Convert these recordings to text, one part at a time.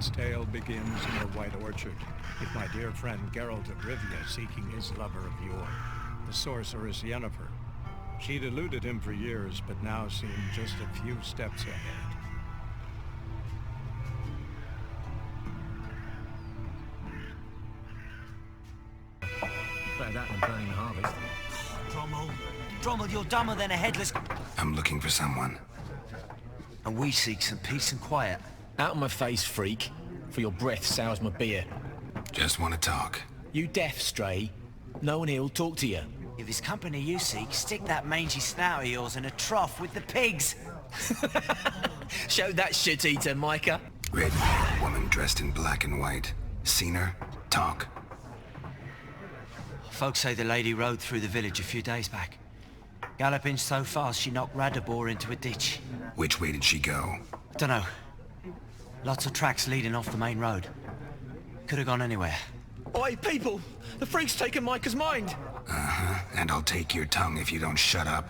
Geralt's tale begins in the White Orchard, with my dear friend Geralt of Rivia seeking his lover of yore, the sorceress Yennefer. She'd eluded him for years, but now seemed just a few steps ahead. Better that than burning the harvest. Drommel, you're dumber than a headless... I'm looking for someone. And we seek some peace and quiet. Out of my face, freak. For your breath sours my beer. Just want to talk. You deaf, stray? No one here'll talk to you. If it's company you seek, stick that mangy snout of yours in a trough with the pigs. Show that shit-eater, Micah. Red-haired woman dressed in black and white. Seen her? Talk. Folks say the lady rode through the village a few days back. Galloping so fast she knocked Radabor into a ditch. Which way did she go? Dunno. Lots of tracks leading off the main road. Could have gone anywhere. Oi, people! The freak's taken Micah's mind! Uh-huh, and I'll take your tongue if you don't shut up.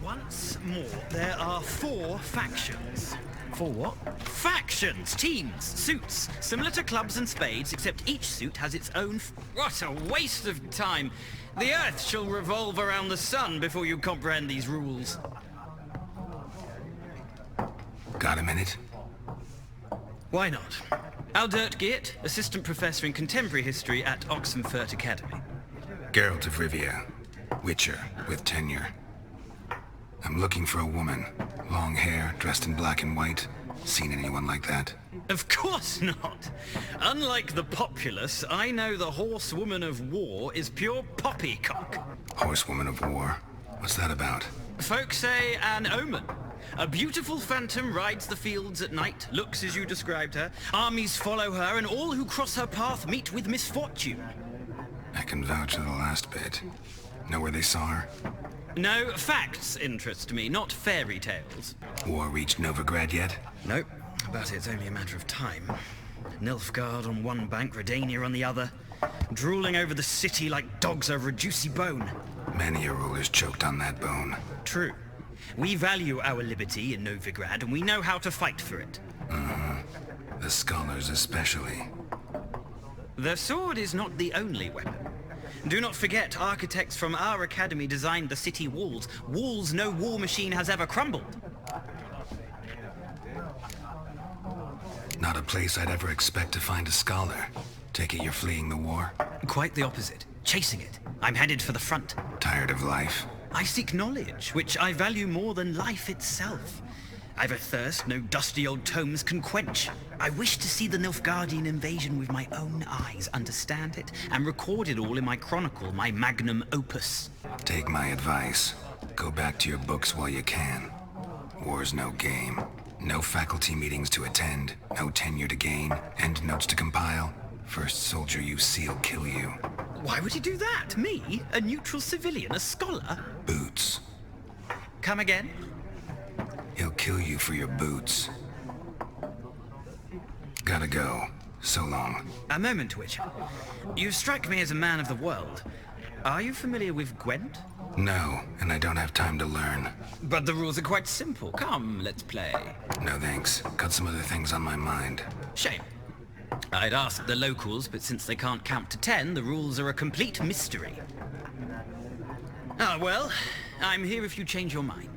Once more, there are 4 factions. For what? Factions, teams, suits, similar to clubs and spades, except each suit has its own... What a waste of time! The Earth shall revolve around the sun before you comprehend these rules. Got a minute? Why not? Aldert Geert, Assistant Professor in Contemporary History at Oxenfurt Academy. Geralt of Rivia. Witcher, with tenure. I'm looking for a woman. Long hair, dressed in black and white. Seen anyone like that? Of course not. Unlike the populace, I know the horsewoman of war is pure poppycock. Horsewoman of war? What's that about? Folk say an omen. A beautiful phantom rides the fields at night, looks as you described her. Armies follow her, and all who cross her path meet with misfortune. I can vouch for the last bit. Know where they saw her? No, facts interest me, not fairy tales. War reached Novigrad yet? Nope, but it's only a matter of time. Nilfgaard on one bank, Redania on the other, drooling over the city like dogs over a juicy bone. Many a ruler's choked on that bone. True. We value our liberty in Novigrad, and we know how to fight for it. The scholars especially. The sword is not the only weapon. Do not forget, architects from our academy designed the city walls. Walls no war machine has ever crumbled. Not a place I'd ever expect to find a scholar. Take it you're fleeing the war? Quite the opposite. Chasing it. I'm headed for the front. Tired of life? I seek knowledge, which I value more than life itself. I've a thirst no dusty old tomes can quench. I wish to see the Nilfgaardian invasion with my own eyes, understand it, and record it all in my chronicle, my magnum opus. Take my advice. Go back to your books while you can. War's no game. No faculty meetings to attend, no tenure to gain, end notes to compile. First soldier you see'll kill you. Why would he do that? Me? A neutral civilian? A scholar? Boots. Come again? He'll kill you for your boots. Gotta go. So long. A moment, Witcher. You strike me as a man of the world. Are you familiar with Gwent? No, and I don't have time to learn. But the rules are quite simple. Come, let's play. No thanks. Got some other things on my mind. Shame. I'd ask the locals, but since they can't count to 10, the rules are a complete mystery. Ah, well, I'm here if you change your mind.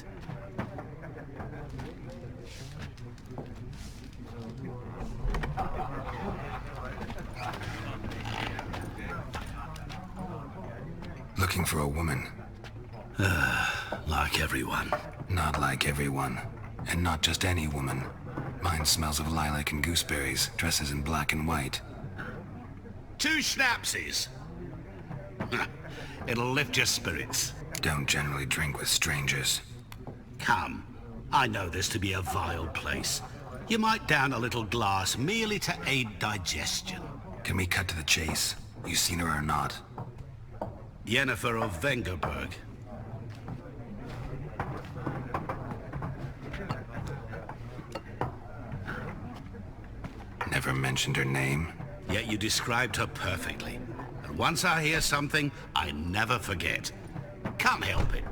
Looking for a woman. Like everyone. Not like everyone. And not just any woman. Mine smells of lilac and gooseberries, dresses in black and white. 2 schnapsies. It'll lift your spirits. Don't generally drink with strangers. Come. I know this to be a vile place. You might down a little glass merely to aid digestion. Can we cut to the chase? You seen her or not? Yennefer of Vengerberg. Never mentioned her name. Yet you described her perfectly. And once I hear something, I never forget. Can't help it.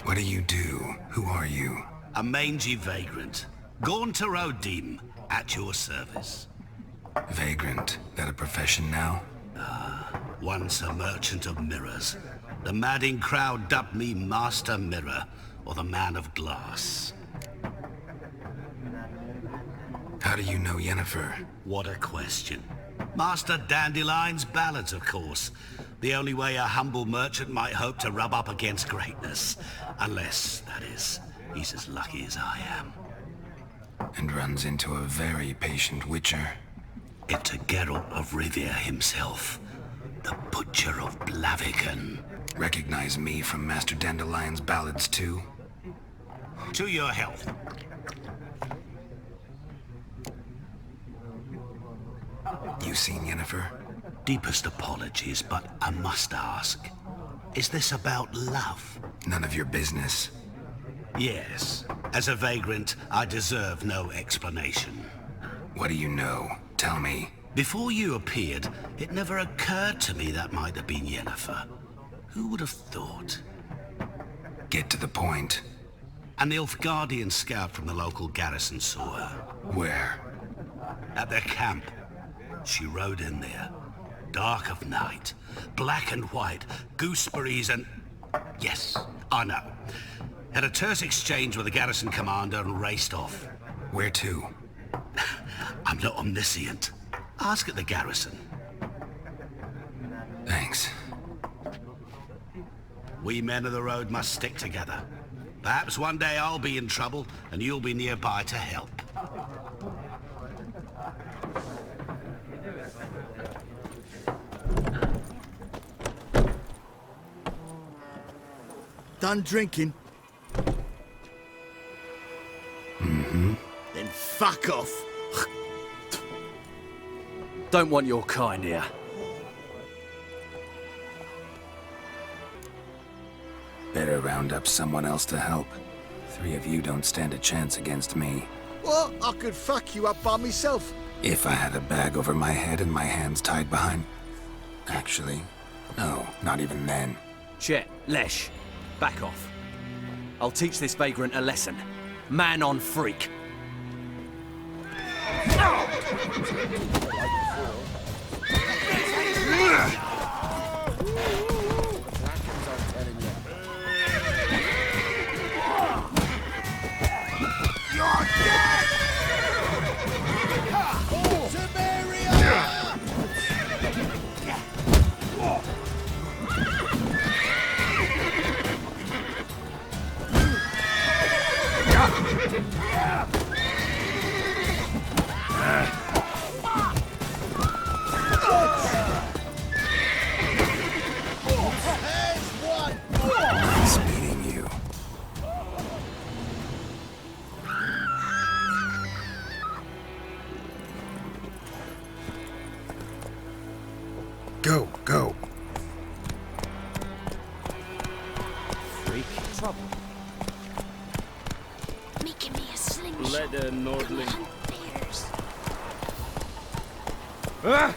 What do you do? Who are you? A mangy vagrant. Gone to Redone, at your service. Vagrant. That a profession now? Once a merchant of mirrors. The madding crowd dubbed me Master Mirror, or the Man of Glass. How do you know Yennefer? What a question. Master Dandelion's ballads, of course. The only way a humble merchant might hope to rub up against greatness. Unless, that is, he's as lucky as I am. And runs into a very patient witcher. Into Geralt of Rivia himself. The Butcher of Blaviken. Recognize me from Master Dandelion's ballads too? To your health. You seen Yennefer? Deepest apologies, but I must ask. Is this about love? None of your business. Yes. As a vagrant, I deserve no explanation. What do you know? Tell me. Before you appeared, it never occurred to me that might have been Yennefer. Who would have thought? Get to the point. An Nilfgaardian scout from the local garrison saw her. Where? At their camp. She rode in there. Dark of night. Black and white. Gooseberries and... Yes, I know. Had a terse exchange with the garrison commander and raced off. Where to? I'm not omniscient. Ask at the garrison. Thanks. We men of the road must stick together. Perhaps one day I'll be in trouble and you'll be nearby to help. Done drinking? Mm-hmm. Then fuck off. Don't want your kind here. Better round up someone else to help. 3 of you don't stand a chance against me. What? I could fuck you up by myself. If I had a bag over my head and my hands tied behind... Actually, no, not even then. Chet, Lesh, back off. I'll teach this vagrant a lesson. Man on freak. Nice meeting you. Go, go. Freak. Trouble. Making me a slingshot. Leather Nordling. Hunt bears. Ah!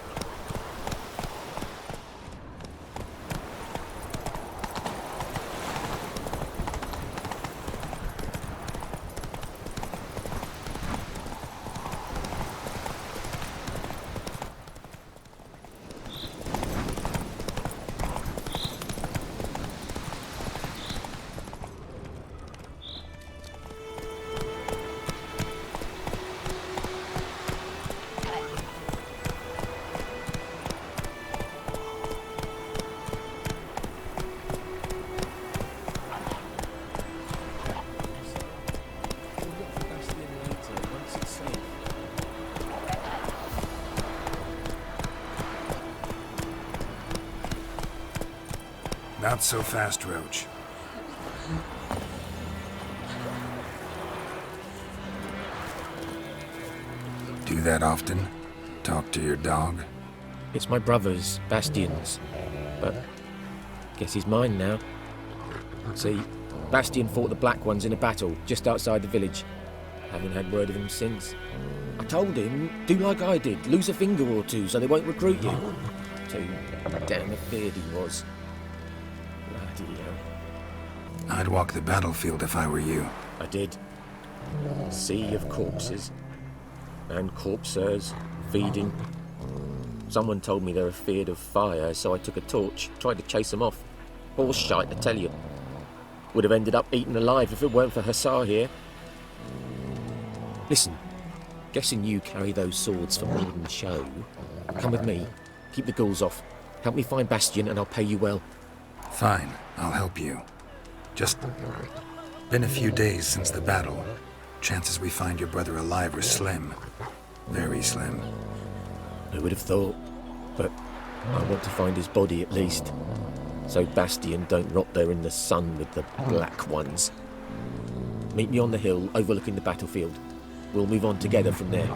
Not so fast, Roach. Do that often? Talk to your dog? It's my brother's, Bastion's. But guess he's mine now. See, Bastion fought the Black Ones in a battle just outside the village. Haven't had word of him since. I told him, do like I did, lose a finger or two so they won't recruit you. Too damn afeard he was. Bloody hell. I'd walk the battlefield if I were you. I did. Sea of corpses. And corpsers, feeding. Someone told me they were feared of fire, so I took a torch, tried to chase them off. Horse shite, I tell you. Would have ended up eaten alive if it weren't for Hussar here. Listen, guessing you carry those swords for more than show. Come with me, keep the ghouls off. Help me find Bastion and I'll pay you well. Fine, I'll help you. Just been a few days since the battle. Chances we find your brother alive are slim. Very slim. Who would have thought? But I want to find his body at least. So Bastion don't rot there in the sun with the black ones. Meet me on the hill overlooking the battlefield. We'll move on together from there.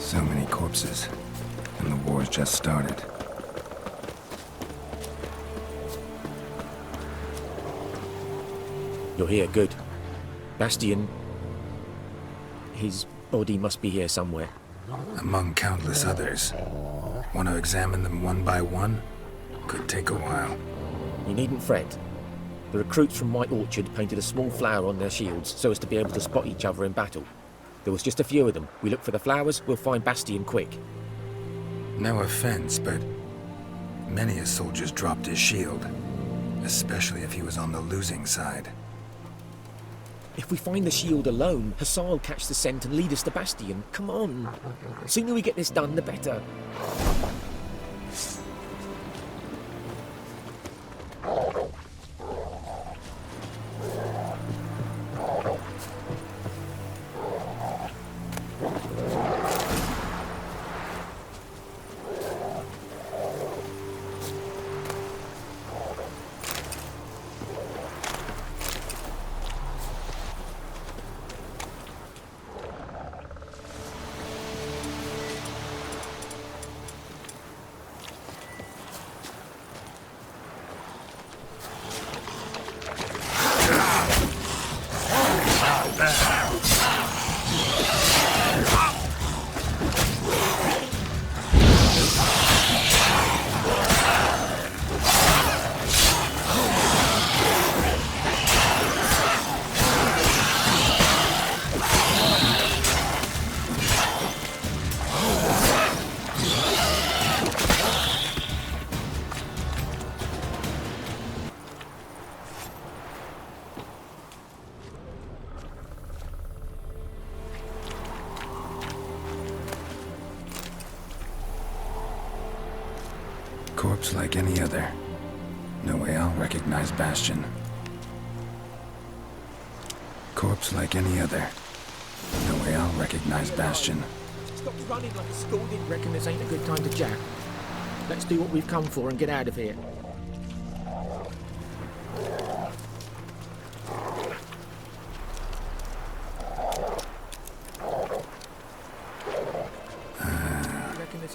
So many corpses, and the war's just started. You're here, good. Bastion... his body must be here somewhere. Among countless others. Want to examine them one by one? Could take a while. You needn't fret. The recruits from White Orchard painted a small flower on their shields so as to be able to spot each other in battle. There was just a few of them. We look for the flowers, we'll find Bastion quick. No offense, but many a soldier's dropped his shield. Especially if he was on the losing side. If we find the shield alone, Hussar will catch the scent and lead us to Bastion. Come on. The sooner we get this done, the better. Corpse like any other. No way I'll recognize Bastion. Corpse like any other. No way I'll recognize Bastion. Stop running like a scalded. Reckon this ain't a good time to jack. Let's do what we've come for and get out of here.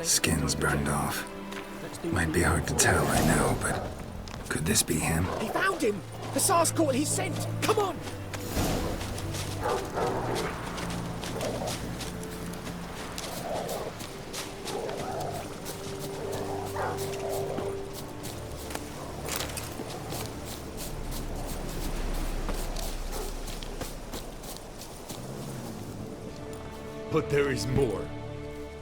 Skin's burned off. Might be hard to tell, I know, but could this be him? He found him! Hussar's caught his scent! Come on! But there is more.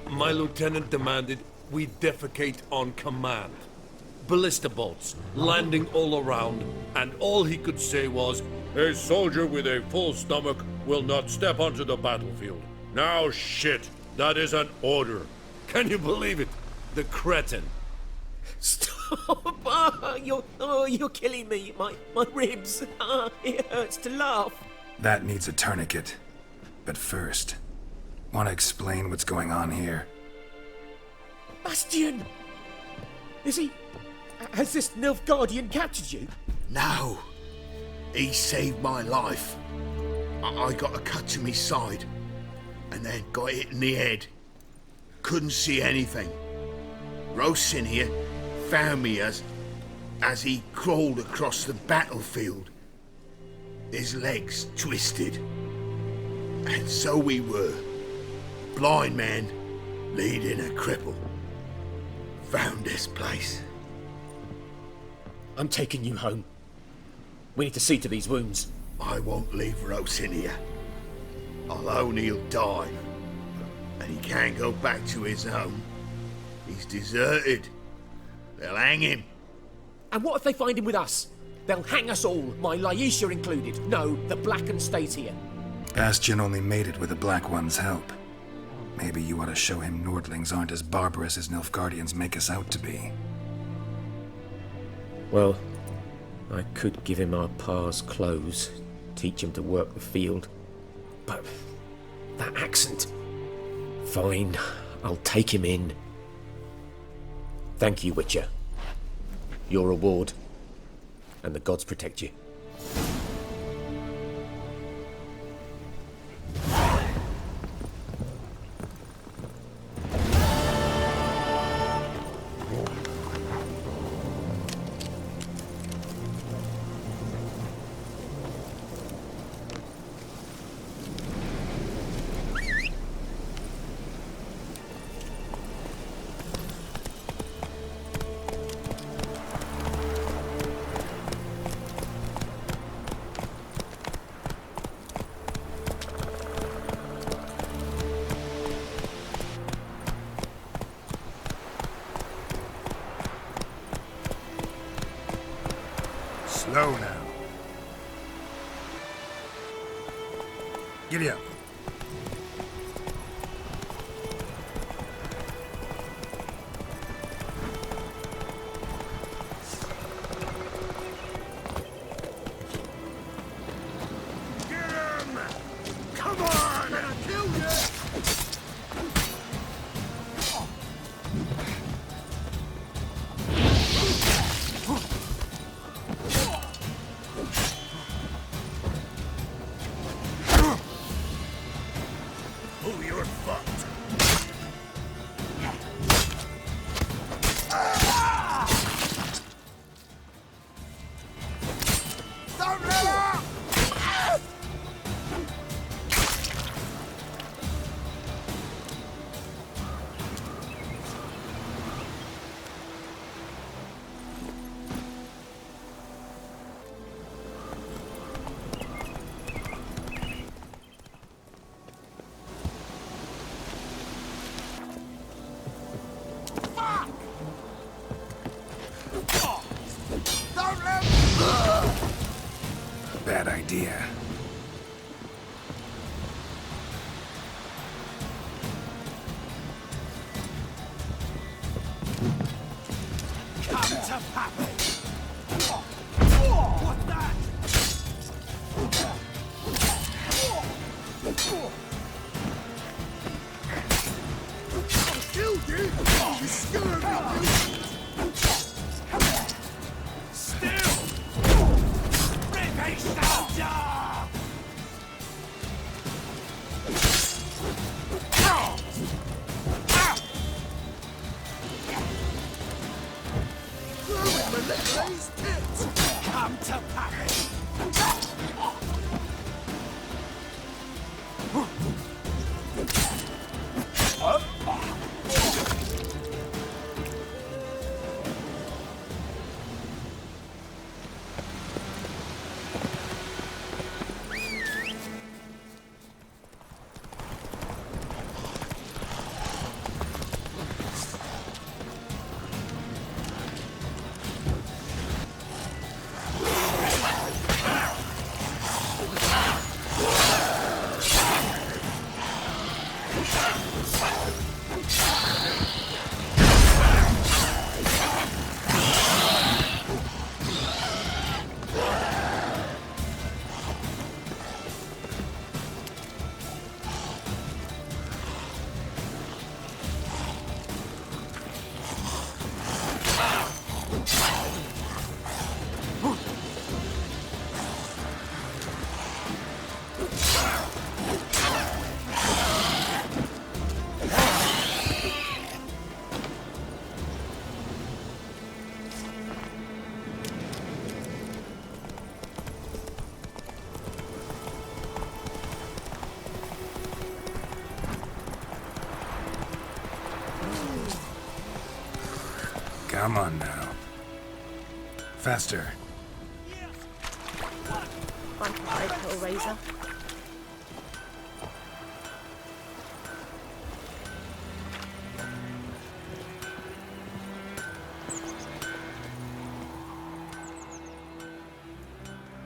My lieutenant demanded we defecate on command. Ballista bolts, landing all around, and all he could say was, "A soldier with a full stomach will not step onto the battlefield." Now shit, that is an order. Can you believe it? The cretin. Stop! You're killing me. My ribs. It hurts to laugh. That needs a tourniquet. But first, want to explain what's going on here? Bastian! Is he... Has this Nilfgaardian captured you? No. He saved my life. I got a cut to my side, and then got hit in the head. Couldn't see anything. Rosin here found me as he crawled across the battlefield. His legs twisted. And so we were. Blind man leading a cripple. Found this place. I'm taking you home. We need to see to these wounds. I won't leave Rosin here. Alone he'll die. And he can't go back to his home. He's deserted. They'll hang him. And what if they find him with us? They'll hang us all, my Laisha included. No, the Blackened stays here. Bastion only made it with the Black One's help. Maybe you ought to show him Nordlings aren't as barbarous as Nilfgaardians make us out to be. Well, I could give him our pa's clothes, teach him to work the field. But that accent... Fine, I'll take him in. Thank you, Witcher. Your reward. And the gods protect you. Slow now. Giddy up. Bad idea. Come to Pappy! What's that? I'll kill you! You scurvy! Still! Revenge soldier! Come to Pappy! Come on now. Faster. One little razor.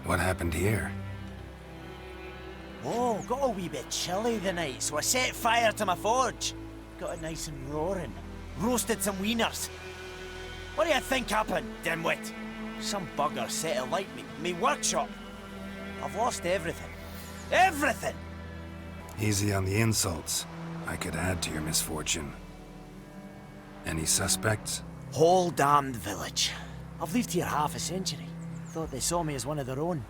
What happened here? Oh, got a wee bit chilly the night, so I set fire to my forge. Got it nice and roaring. Roasted some wieners. What do you think happened, dimwit? Some bugger set alight me workshop. I've lost everything. Everything! Easy on the insults. I could add to your misfortune. Any suspects? Whole damned village. I've lived here half a century. Thought they saw me as one of their own.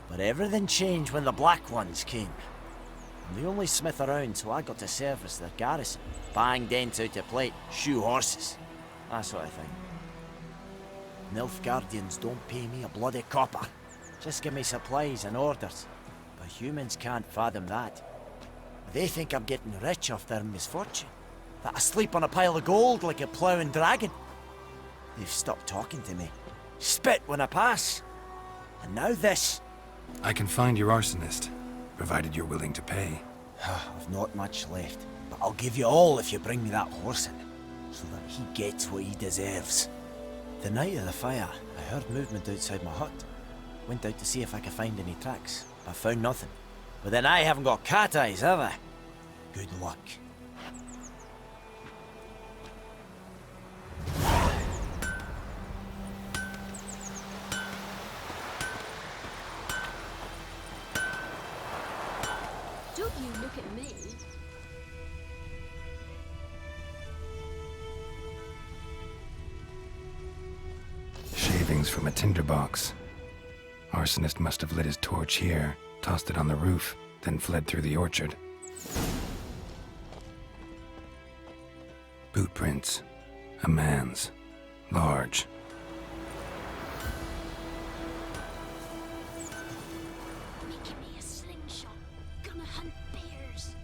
But everything changed when the Black Ones came. I'm the only smith around, so I got to service their garrison. Bang dents out of plate, shoe horses. That sort of thing. Nilfgaardians don't pay me a bloody copper. Just give me supplies and orders. But humans can't fathom that. They think I'm getting rich off their misfortune. That I sleep on a pile of gold like a ploughing dragon. They've stopped talking to me. Spit when I pass. And now this. I can find your arsonist, provided you're willing to pay. I've not much left, but I'll give you all if you bring me that horse in, so that he gets what he deserves. The night of the fire, I heard movement outside my hut. Went out to see if I could find any tracks, but found nothing. But then I haven't got cat eyes, have I? Good luck. Don't you look at me. Shavings from a tinderbox. Arsonist must have lit his torch here, tossed it on the roof, then fled through the orchard. Boot prints. A man's. Large. Making me a slingshot. Gonna hunt bears.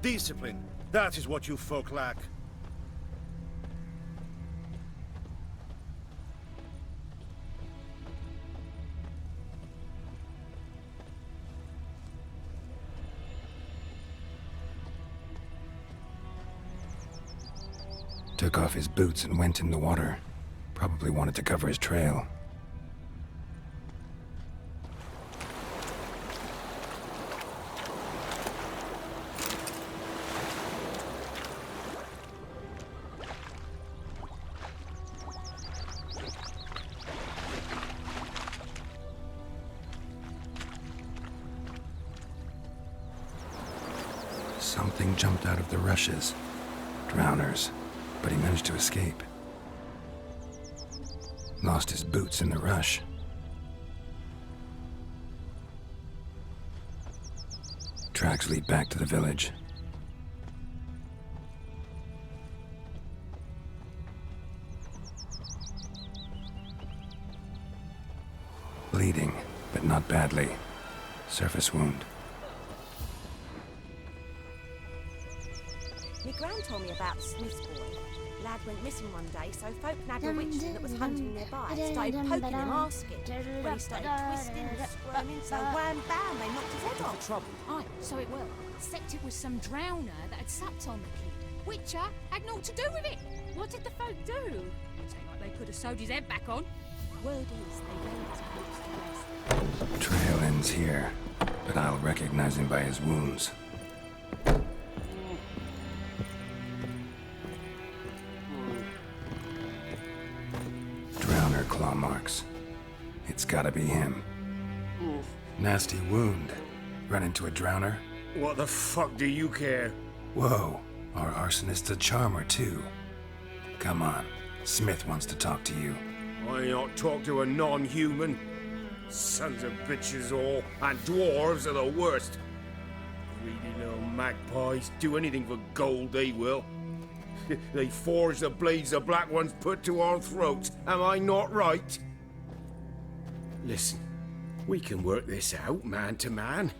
Discipline. That is what you folk lack. Took off his boots and went in the water. Probably wanted to cover his trail. Something jumped out of the rushes. Drowners. But he managed to escape. Lost his boots in the rush. Tracks lead back to the village. Bleeding, but not badly. Surface wound. My gran told me about the Smith's boy. Lad went missing one day, so folk nagged a witchman that was hunting nearby. Started poking him, asking. When he started twisting and squirming, so wham bam, they knocked his head off. Trouble. Aye, so it will. Except it was some drowner that had supped on the kid. Witcher had naught to do with it. What did the folk do? Seemed like they could have sewed his head back on. Word is they laid his corpse to rest. Trail ends here, but I'll recognize him by his wounds. Drowner claw marks. It's gotta be him. Nasty wound. Run into a drowner? What the fuck do you care? Whoa, our arsonist's a charmer too. Come on, Smith wants to talk to you. I ain't not talk to a non-human. Sons of bitches all, and dwarves are the worst. Greedy little magpies, do anything for gold they will. They forge the blades the black ones put to our throats, am I not right? Listen, we can work this out man to man.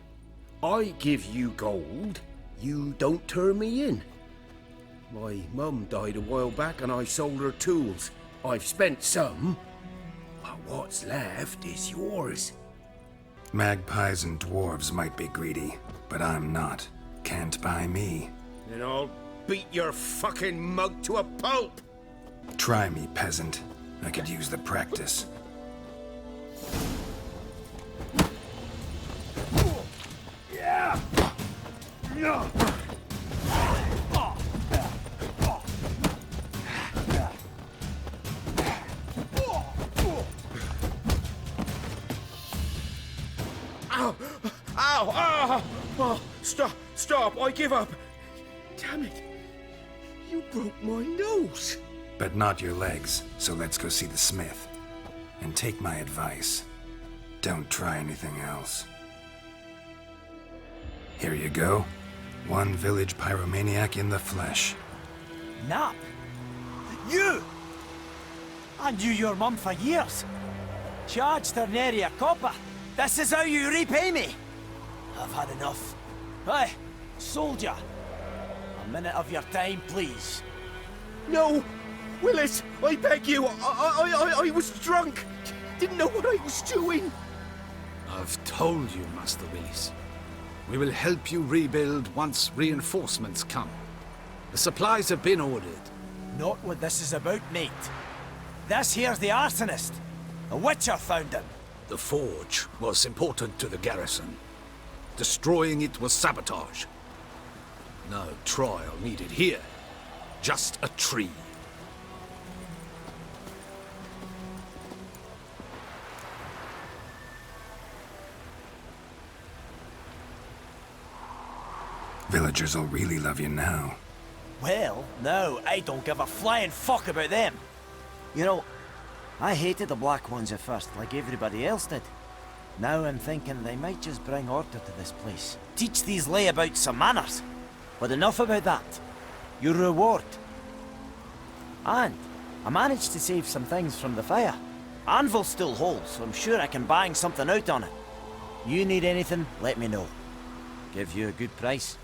I give you gold, you don't turn me in. My mum died a while back and I sold her tools. I've spent some, but what's left is yours. Magpies and dwarves might be greedy, but I'm not. Can't buy me. Then I'll beat your fucking mug to a pulp! Try me, peasant. I could use the practice. Yeah! No! Ow! Ow! Ow! Oh, stop! I give up! Damn it! You broke my nose! But not your legs, so let's go see the smith. And take my advice. Don't try anything else. Here you go. One village pyromaniac in the flesh. Nap? You! I knew your mum for years. Charged her nary a copper. This is how you repay me. I've had enough. Hey, soldier. A minute of your time, please. No! Willis, I beg you! I was drunk! Didn't know what I was doing! I've told you, Master Willis. We will help you rebuild once reinforcements come. The supplies have been ordered. Not what this is about, mate. This here's the arsonist. A witcher found him. The forge was important to the garrison. Destroying it was sabotage. No trial needed here. Just a tree. Villagers will really love you now. Well, no, I don't give a flying fuck about them. You know, I hated the black ones at first, like everybody else did. Now I'm thinking they might just bring order to this place. Teach these layabouts some manners. But enough about that. Your reward. And I managed to save some things from the fire. Anvil still holds, so I'm sure I can bang something out on it. You need anything, let me know. Give you a good price.